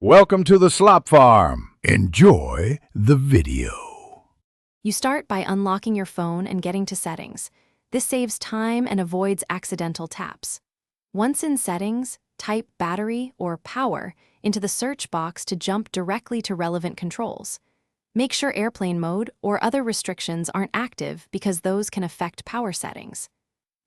Welcome to the Slop Farm. Enjoy the video. You start by unlocking your phone and getting to Settings. This saves time and avoids accidental taps. Once in Settings, type Battery or Power into the search box to jump directly to relevant controls. Make sure airplane mode or other restrictions aren't active because those can affect power settings.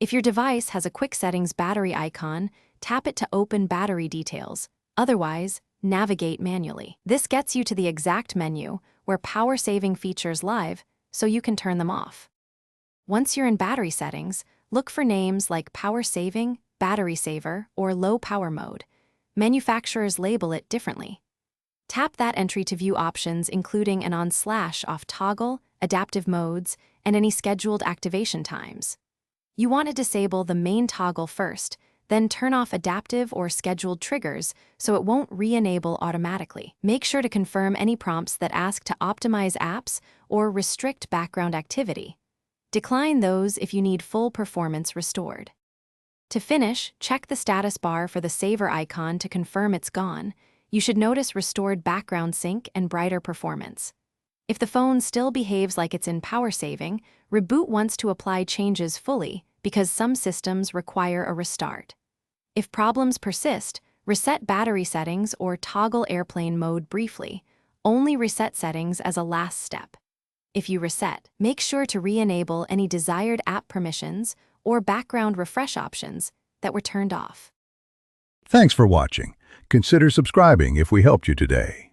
If your device has a Quick Settings battery icon, tap it to open battery details. Otherwise, navigate manually. This gets you to the exact menu where power-saving features live, so you can turn them off. Once you're in battery settings, look for names like Power Saving, Battery Saver, or Low Power Mode. Manufacturers label it differently. Tap that entry to view options including an on/off toggle, adaptive modes, and any scheduled activation times. You want to disable the main toggle first, then turn off adaptive or scheduled triggers so it won't re-enable automatically. Make sure to confirm any prompts that ask to optimize apps or restrict background activity. Decline those if you need full performance restored. To finish, check the status bar for the saver icon to confirm it's gone. You should notice restored background sync and brighter performance. If the phone still behaves like it's in power saving, reboot once to apply changes fully because some systems require a restart. If problems persist, reset battery settings or toggle airplane mode briefly. Only reset settings as a last step. If you reset, make sure to re-enable any desired app permissions or background refresh options that were turned off. Thanks for watching. Consider subscribing if we helped you today.